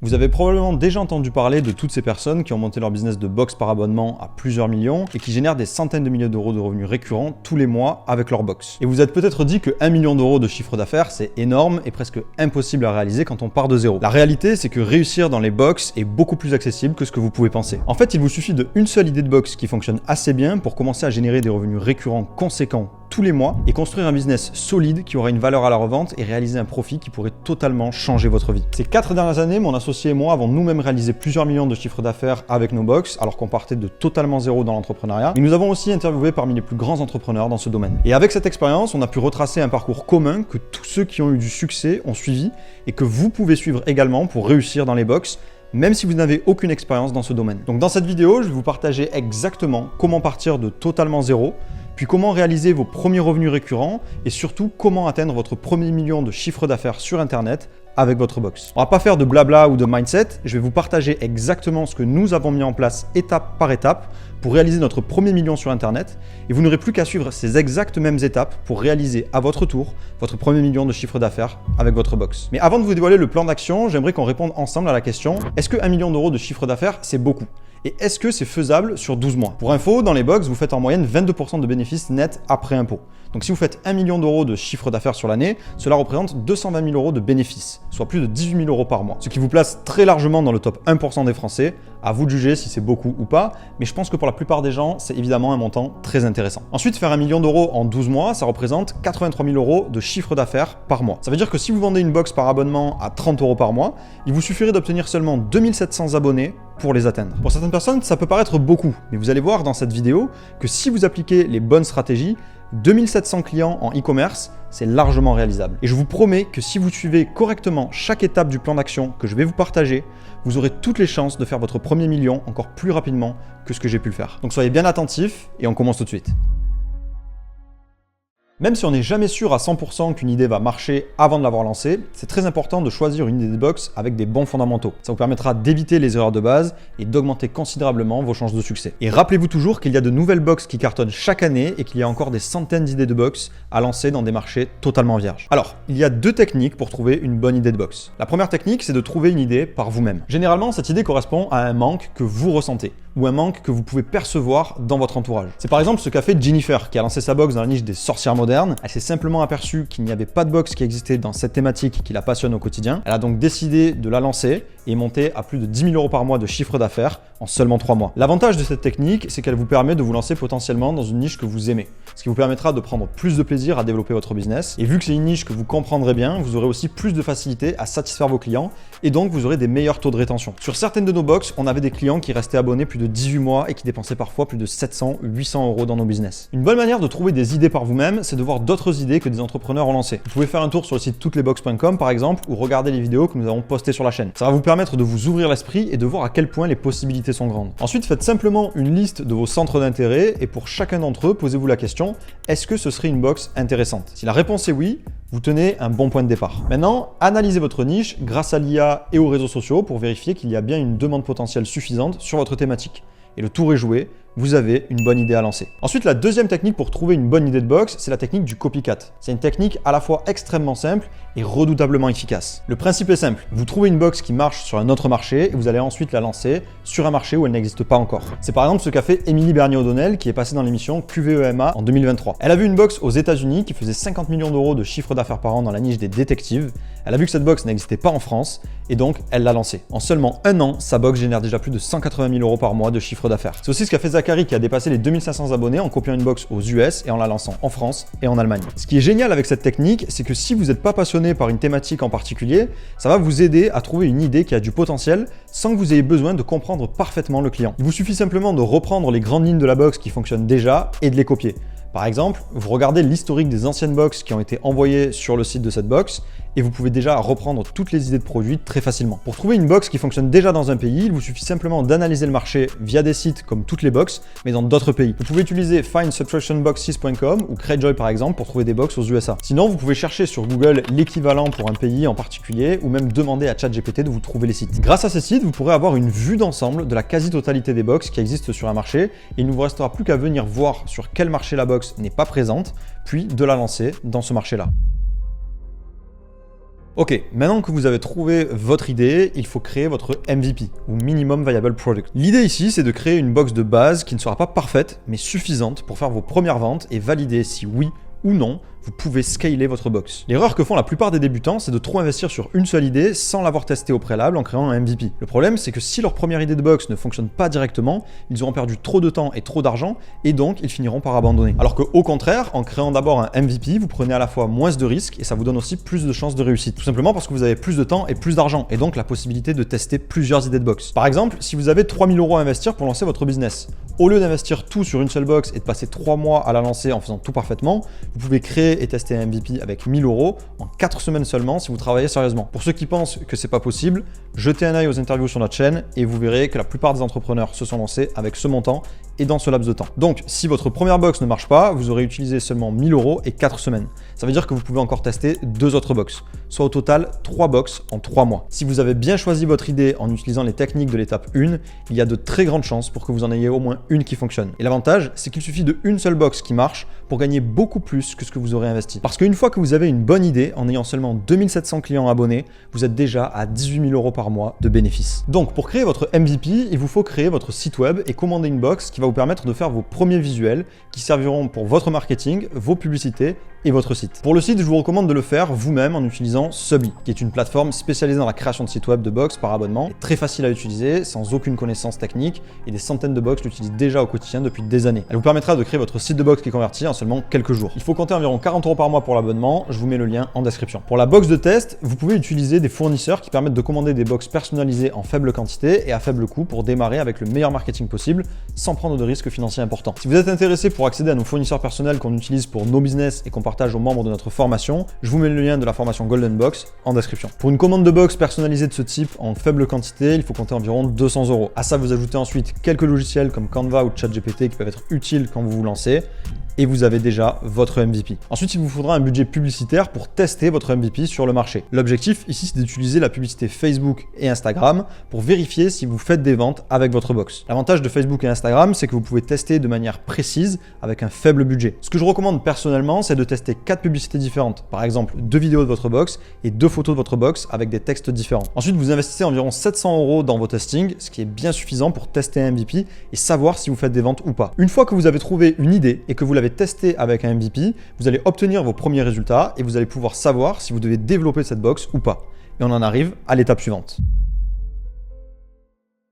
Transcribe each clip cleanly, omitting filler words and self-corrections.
Vous avez probablement déjà entendu parler de toutes ces personnes qui ont monté leur business de box par abonnement à plusieurs millions et qui génèrent des centaines de milliers d'euros de revenus récurrents tous les mois avec leur box. Et vous êtes peut-être dit que 1 million d'euros de chiffre d'affaires, c'est énorme et presque impossible à réaliser quand on part de zéro. La réalité, c'est que réussir dans les box est beaucoup plus accessible que ce que vous pouvez penser. En fait, il vous suffit d'une seule idée de box qui fonctionne assez bien pour commencer à générer des revenus récurrents conséquents tous les mois et construire un business solide qui aura une valeur à la revente et réaliser un profit qui pourrait totalement changer votre vie. Ces 4 dernières années, mon associé et moi avons nous-mêmes réalisé plusieurs millions de chiffres d'affaires avec nos box alors qu'on partait de totalement zéro dans l'entrepreneuriat. Et nous avons aussi interviewé parmi les plus grands entrepreneurs dans ce domaine. Et avec cette expérience, on a pu retracer un parcours commun que tous ceux qui ont eu du succès ont suivi et que vous pouvez suivre également pour réussir dans les box, même si vous n'avez aucune expérience dans ce domaine. Donc dans cette vidéo, je vais vous partager exactement comment partir de totalement zéro, puis comment réaliser vos premiers revenus récurrents et surtout comment atteindre votre premier million de chiffre d'affaires sur Internet avec votre box. On va pas faire de blabla ou de mindset, je vais vous partager exactement ce que nous avons mis en place étape par étape pour réaliser notre premier million sur Internet et vous n'aurez plus qu'à suivre ces exactes mêmes étapes pour réaliser à votre tour votre premier million de chiffre d'affaires avec votre box. Mais avant de vous dévoiler le plan d'action, j'aimerais qu'on réponde ensemble à la question, est-ce que 1 million d'euros de chiffre d'affaires, c'est beaucoup ? Et est-ce que c'est faisable sur 12 mois? Pour info, dans les box, vous faites en moyenne 22% de bénéfices nets après impôt. Donc si vous faites 1 million d'euros de chiffre d'affaires sur l'année, cela représente 220 000 euros de bénéfices, soit plus de 18 000 euros par mois. Ce qui vous place très largement dans le top 1% des Français. À vous de juger si c'est beaucoup ou pas, mais je pense que pour la plupart des gens, c'est évidemment un montant très intéressant. Ensuite, faire 1 million d'euros en 12 mois, ça représente 83 000 euros de chiffre d'affaires par mois. Ça veut dire que si vous vendez une box par abonnement à 30 euros par mois, il vous suffirait d'obtenir seulement 2700 abonnés pour les atteindre. Pour certaines personnes, ça peut paraître beaucoup, mais vous allez voir dans cette vidéo que si vous appliquez les bonnes stratégies, 2700 clients en e-commerce, c'est largement réalisable. Et je vous promets que si vous suivez correctement chaque étape du plan d'action que je vais vous partager, vous aurez toutes les chances de faire votre premier million encore plus rapidement que ce que j'ai pu le faire. Donc soyez bien attentifs et on commence tout de suite. Même si on n'est jamais sûr à 100% qu'une idée va marcher avant de l'avoir lancée, c'est très important de choisir une idée de box avec des bons fondamentaux. Ça vous permettra d'éviter les erreurs de base et d'augmenter considérablement vos chances de succès. Et rappelez-vous toujours qu'il y a de nouvelles box qui cartonnent chaque année et qu'il y a encore des centaines d'idées de box à lancer dans des marchés totalement vierges. Alors, il y a 2 techniques pour trouver une bonne idée de box. La première technique, c'est de trouver une idée par vous-même. Généralement, cette idée correspond à un manque que vous ressentez ou un manque que vous pouvez percevoir dans votre entourage. C'est par exemple ce qu'a fait Jennifer qui a lancé sa box dans la niche des sorcières modernes. Elle s'est simplement aperçue qu'il n'y avait pas de box qui existait dans cette thématique qui la passionne au quotidien. Elle a donc décidé de la lancer et monter à plus de 10 000 euros par mois de chiffre d'affaires en seulement 3 mois. L'avantage de cette technique, c'est qu'elle vous permet de vous lancer potentiellement dans une niche que vous aimez, ce qui vous permettra de prendre plus de plaisir à développer votre business. Et vu que c'est une niche que vous comprendrez bien, vous aurez aussi plus de facilité à satisfaire vos clients et donc vous aurez des meilleurs taux de rétention. Sur certaines de nos box, on avait des clients qui restaient abonnés plus de 18 mois et qui dépensaient parfois plus de 700 ou 800 euros dans nos business. Une bonne manière de trouver des idées par vous-même, c'est de voir d'autres idées que des entrepreneurs ont lancées. Vous pouvez faire un tour sur le site touteslesbox.com par exemple ou regarder les vidéos que nous avons postées sur la chaîne. Ça va vous permettre de vous ouvrir l'esprit et de voir à quel point les possibilités sont grandes. Ensuite, faites simplement une liste de vos centres d'intérêt et pour chacun d'entre eux, posez-vous la question, est-ce que ce serait une box intéressante? Si la réponse est oui, vous tenez un bon point de départ. Maintenant, analysez votre niche grâce à l'IA et aux réseaux sociaux pour vérifier qu'il y a bien une demande potentielle suffisante sur votre thématique. Et le tour est joué, vous avez une bonne idée à lancer. Ensuite, la deuxième technique pour trouver une bonne idée de box, c'est la technique du copycat. C'est une technique à la fois extrêmement simple et redoutablement efficace. Le principe est simple, vous trouvez une box qui marche sur un autre marché et vous allez ensuite la lancer sur un marché où elle n'existe pas encore. C'est par exemple ce qu'a fait Émilie Bernier-O'Donnell qui est passée dans l'émission QVEMA en 2023. Elle a vu une box aux États-Unis qui faisait 50 millions d'euros de chiffre d'affaires par an dans la niche des détectives. Elle a vu que cette box n'existait pas en France et donc elle l'a lancée. En seulement un an, sa box génère déjà plus de 180 000 euros par mois de chiffre d'affaires. C'est aussi ce qu'a fait Zachary qui a dépassé les 2500 abonnés en copiant une box aux US et en la lançant en France et en Allemagne. Ce qui est génial avec cette technique, c'est que si vous n'êtes pas passionné par une thématique en particulier, ça va vous aider à trouver une idée qui a du potentiel sans que vous ayez besoin de comprendre parfaitement le client. Il vous suffit simplement de reprendre les grandes lignes de la box qui fonctionnent déjà et de les copier. Par exemple, vous regardez l'historique des anciennes box qui ont été envoyées sur le site de cette box et vous pouvez déjà reprendre toutes les idées de produits très facilement. Pour trouver une box qui fonctionne déjà dans un pays, il vous suffit simplement d'analyser le marché via des sites comme toutes les box, mais dans d'autres pays. Vous pouvez utiliser findsubscriptionboxes.com ou Cratejoy par exemple pour trouver des box aux USA. Sinon, vous pouvez chercher sur Google l'équivalent pour un pays en particulier ou même demander à ChatGPT de vous trouver les sites. Grâce à ces sites, vous pourrez avoir une vue d'ensemble de la quasi-totalité des box qui existent sur un marché et il ne vous restera plus qu'à venir voir sur quel marché la box n'est pas présente, puis de la lancer dans ce marché-là. Ok, maintenant que vous avez trouvé votre idée, il faut créer votre MVP, ou Minimum Viable Product. L'idée ici, c'est de créer une box de base qui ne sera pas parfaite, mais suffisante pour faire vos premières ventes et valider si oui ou non, vous pouvez scaler votre box. L'erreur que font la plupart des débutants, c'est de trop investir sur une seule idée sans l'avoir testée au préalable en créant un MVP. Le problème, c'est que si leur première idée de box ne fonctionne pas directement, ils auront perdu trop de temps et trop d'argent, et donc ils finiront par abandonner. Alors qu'au contraire, en créant d'abord un MVP, vous prenez à la fois moins de risques et ça vous donne aussi plus de chances de réussite. Tout simplement parce que vous avez plus de temps et plus d'argent, et donc la possibilité de tester plusieurs idées de box. Par exemple, si vous avez 3 000 € à investir pour lancer votre business, au lieu d'investir tout sur une seule box et de passer 3 mois à la lancer en faisant tout parfaitement, vous pouvez créer et tester un MVP avec 1 000 € en 4 semaines seulement si vous travaillez sérieusement. Pour ceux qui pensent que c'est pas possible, jetez un œil aux interviews sur notre chaîne et vous verrez que la plupart des entrepreneurs se sont lancés avec ce montant et dans ce laps de temps. Donc, si votre première box ne marche pas, vous aurez utilisé seulement 1 000 € et 4 semaines. Ça veut dire que vous pouvez encore tester 2 autres box, soit au total 3 box en 3 mois. Si vous avez bien choisi votre idée en utilisant les techniques de l'étape 1, il y a de très grandes chances pour que vous en ayez au moins une qui fonctionne. Et l'avantage, c'est qu'il suffit d'une seule box qui marche pour gagner beaucoup plus que ce que vous aurez investi. Parce qu'une fois que vous avez une bonne idée, en ayant seulement 2700 clients abonnés, vous êtes déjà à 18 000 € par mois de bénéfices. Donc, pour créer votre MVP, il vous faut créer votre site web et commander une box qui va vous permettre de faire vos premiers visuels qui serviront pour votre marketing, vos publicités et votre site. Pour le site, je vous recommande de le faire vous-même en utilisant Subly, qui est une plateforme spécialisée dans la création de sites web de box par abonnement, très facile à utiliser, sans aucune connaissance technique, et des centaines de box l'utilisent déjà au quotidien depuis des années. Elle vous permettra de créer votre site de box qui est converti en seulement quelques jours. Il faut compter environ 40 € par mois pour l'abonnement, je vous mets le lien en description. Pour la box de test, vous pouvez utiliser des fournisseurs qui permettent de commander des box personnalisées en faible quantité et à faible coût pour démarrer avec le meilleur marketing possible, sans prendre de risques financiers importants. Si vous êtes intéressé pour accéder à nos fournisseurs personnels qu'on utilise pour nos business et qu'on partage aux membres de notre formation, je vous mets le lien de la formation Golden Box en description. Pour une commande de box personnalisée de ce type en faible quantité, il faut compter environ 200 €. À ça, vous ajoutez ensuite quelques logiciels comme Canva ou ChatGPT qui peuvent être utiles quand vous vous lancez. Et vous avez déjà votre MVP. Ensuite, il vous faudra un budget publicitaire pour tester votre MVP sur le marché. L'objectif ici, c'est d'utiliser la publicité Facebook et Instagram pour vérifier si vous faites des ventes avec votre box. L'avantage de Facebook et Instagram, c'est que vous pouvez tester de manière précise avec un faible budget. Ce que je recommande personnellement, c'est de tester 4 publicités différentes. Par exemple, 2 vidéos de votre box et 2 photos de votre box avec des textes différents. Ensuite, vous investissez environ 700 € dans vos testings, ce qui est bien suffisant pour tester un MVP et savoir si vous faites des ventes ou pas. Une fois que vous avez trouvé une idée et que vous l'avez tester avec un MVP, vous allez obtenir vos premiers résultats et vous allez pouvoir savoir si vous devez développer cette box ou pas. Et on en arrive à l'étape suivante.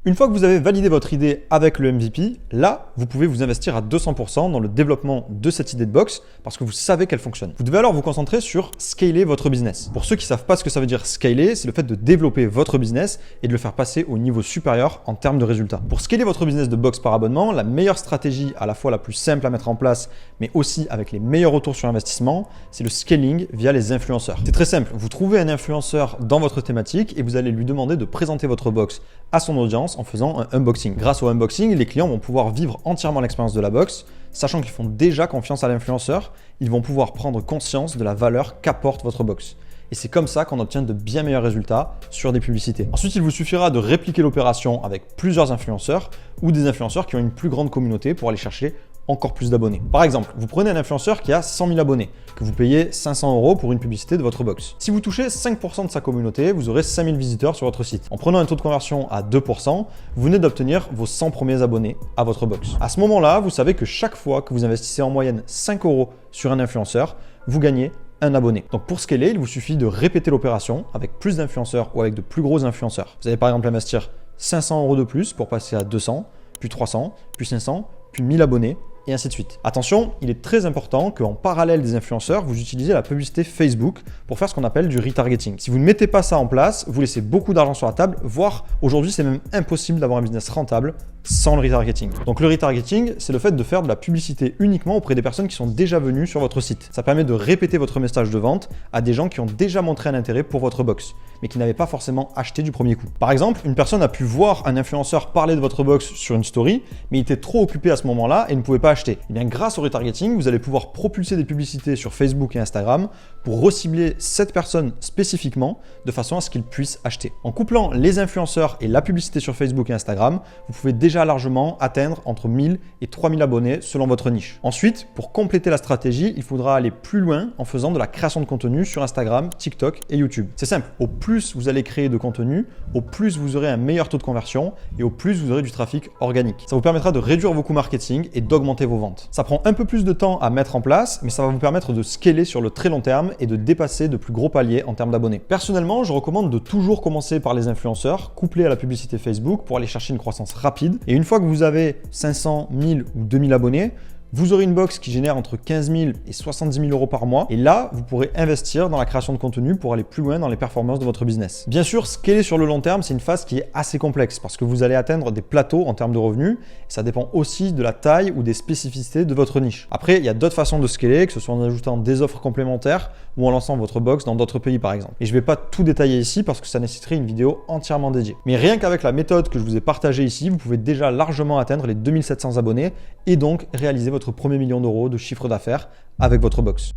Une fois que vous avez validé votre idée avec le MVP, là, vous pouvez vous investir à 200% dans le développement de cette idée de box parce que vous savez qu'elle fonctionne. Vous devez alors vous concentrer sur scaler votre business. Pour ceux qui ne savent pas ce que ça veut dire scaler, c'est le fait de développer votre business et de le faire passer au niveau supérieur en termes de résultats. Pour scaler votre business de box par abonnement, la meilleure stratégie, à la fois la plus simple à mettre en place, mais aussi avec les meilleurs retours sur investissement, c'est le scaling via les influenceurs. C'est très simple, vous trouvez un influenceur dans votre thématique et vous allez lui demander de présenter votre box à son audience en faisant un unboxing. Grâce au unboxing, les clients vont pouvoir vivre entièrement l'expérience de la box, sachant qu'ils font déjà confiance à l'influenceur, ils vont pouvoir prendre conscience de la valeur qu'apporte votre box. Et c'est comme ça qu'on obtient de bien meilleurs résultats sur des publicités. Ensuite, il vous suffira de répliquer l'opération avec plusieurs influenceurs ou des influenceurs qui ont une plus grande communauté pour aller chercher encore plus d'abonnés. Par exemple, vous prenez un influenceur qui a 100 000 abonnés, que vous payez 500 € pour une publicité de votre box. Si vous touchez 5% de sa communauté, vous aurez 5 000 visiteurs sur votre site. En prenant un taux de conversion à 2%, vous venez d'obtenir vos 100 premiers abonnés à votre box. À ce moment-là, vous savez que chaque fois que vous investissez en moyenne 5 € sur un influenceur, vous gagnez un abonné. Donc pour scaler, il vous suffit de répéter l'opération avec plus d'influenceurs ou avec de plus gros influenceurs. Vous allez par exemple investir 500 € de plus pour passer à 200, puis 300, puis 500, puis 1000 abonnés, et ainsi de suite. Attention, il est très important qu'en parallèle des influenceurs, vous utilisez la publicité Facebook pour faire ce qu'on appelle du retargeting. Si vous ne mettez pas ça en place, vous laissez beaucoup d'argent sur la table, voire aujourd'hui c'est même impossible d'avoir un business rentable sans le retargeting. Donc le retargeting, c'est le fait de faire de la publicité uniquement auprès des personnes qui sont déjà venues sur votre site. Ça permet de répéter votre message de vente à des gens qui ont déjà montré un intérêt pour votre box, mais qui n'avaient pas forcément acheté du premier coup. Par exemple, une personne a pu voir un influenceur parler de votre box sur une story, mais il était trop occupé à ce moment-là et ne pouvait pas acheter. Et bien grâce au retargeting, vous allez pouvoir propulser des publicités sur Facebook et Instagram pour recibler cette personne spécifiquement de façon à ce qu'il puisse acheter. En couplant les influenceurs et la publicité sur Facebook et Instagram, vous pouvez déjà largement atteindre entre 1000 et 3000 abonnés selon votre niche. Ensuite, pour compléter la stratégie, il faudra aller plus loin en faisant de la création de contenu sur Instagram, TikTok et YouTube. C'est simple, au plus vous allez créer de contenu, au plus vous aurez un meilleur taux de conversion et au plus vous aurez du trafic organique. Ça vous permettra de réduire vos coûts marketing et d'augmenter vos ventes. Ça prend un peu plus de temps à mettre en place, mais ça va vous permettre de scaler sur le très long terme et de dépasser de plus gros paliers en termes d'abonnés. Personnellement, je recommande de toujours commencer par les influenceurs, couplés à la publicité Facebook pour aller chercher une croissance rapide. Et une fois que vous avez 500, 1000 ou 2000 abonnés, vous aurez une box qui génère entre 15 000 et 70 000 euros par mois. Et là, vous pourrez investir dans la création de contenu pour aller plus loin dans les performances de votre business. Bien sûr, scaler sur le long terme, c'est une phase qui est assez complexe parce que vous allez atteindre des plateaux en termes de revenus. Ça dépend aussi de la taille ou des spécificités de votre niche. Après, il y a d'autres façons de scaler, que ce soit en ajoutant des offres complémentaires ou en lançant votre box dans d'autres pays par exemple. Et je ne vais pas tout détailler ici parce que ça nécessiterait une vidéo entièrement dédiée. Mais rien qu'avec la méthode que je vous ai partagée ici, vous pouvez déjà largement atteindre les 2700 abonnés et donc réaliser votre premier million d'euros de chiffre d'affaires avec votre box.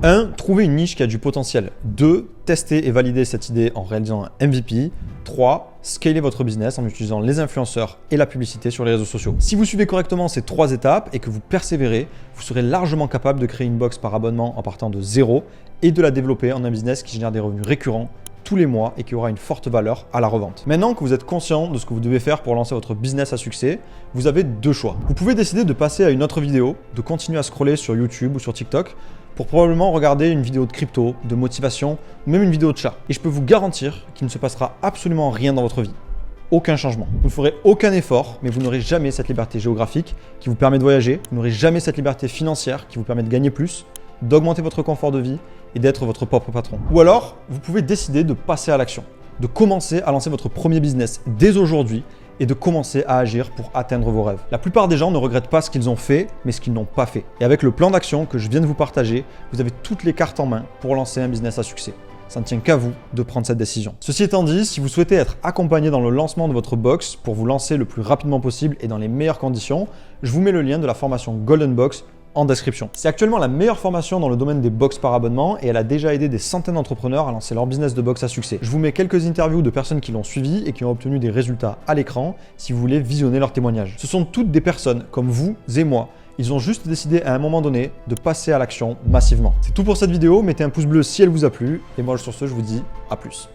1. Trouver une niche qui a du potentiel. 2. Tester et valider cette idée en réalisant un MVP. 3. Scaler votre business en utilisant les influenceurs et la publicité sur les réseaux sociaux. Si vous suivez correctement ces 3 étapes et que vous persévérez, vous serez largement capable de créer une box par abonnement en partant de zéro et de la développer en un business qui génère des revenus récurrents tous les mois et qui aura une forte valeur à la revente. Maintenant que vous êtes conscient de ce que vous devez faire pour lancer votre business à succès, vous avez 2 choix. Vous pouvez décider de passer à une autre vidéo, de continuer à scroller sur YouTube ou sur TikTok pour probablement regarder une vidéo de crypto, de motivation ou même une vidéo de chat. Et je peux vous garantir qu'il ne se passera absolument rien dans votre vie. Aucun changement. Vous ne ferez aucun effort, mais vous n'aurez jamais cette liberté géographique qui vous permet de voyager, vous n'aurez jamais cette liberté financière qui vous permet de gagner plus, d'augmenter votre confort de vie et d'être votre propre patron. Ou alors, vous pouvez décider de passer à l'action, de commencer à lancer votre premier business dès aujourd'hui et de commencer à agir pour atteindre vos rêves. La plupart des gens ne regrettent pas ce qu'ils ont fait, mais ce qu'ils n'ont pas fait. Et avec le plan d'action que je viens de vous partager, vous avez toutes les cartes en main pour lancer un business à succès. Ça ne tient qu'à vous de prendre cette décision. Ceci étant dit, si vous souhaitez être accompagné dans le lancement de votre box pour vous lancer le plus rapidement possible et dans les meilleures conditions, je vous mets le lien de la formation Golden Box en description. C'est actuellement la meilleure formation dans le domaine des box par abonnement et elle a déjà aidé des centaines d'entrepreneurs à lancer leur business de box à succès. Je vous mets quelques interviews de personnes qui l'ont suivi et qui ont obtenu des résultats à l'écran si vous voulez visionner leurs témoignages. Ce sont toutes des personnes comme vous et moi. Ils ont juste décidé à un moment donné de passer à l'action massivement. C'est tout pour cette vidéo, mettez un pouce bleu si elle vous a plu et moi sur ce je vous dis à plus.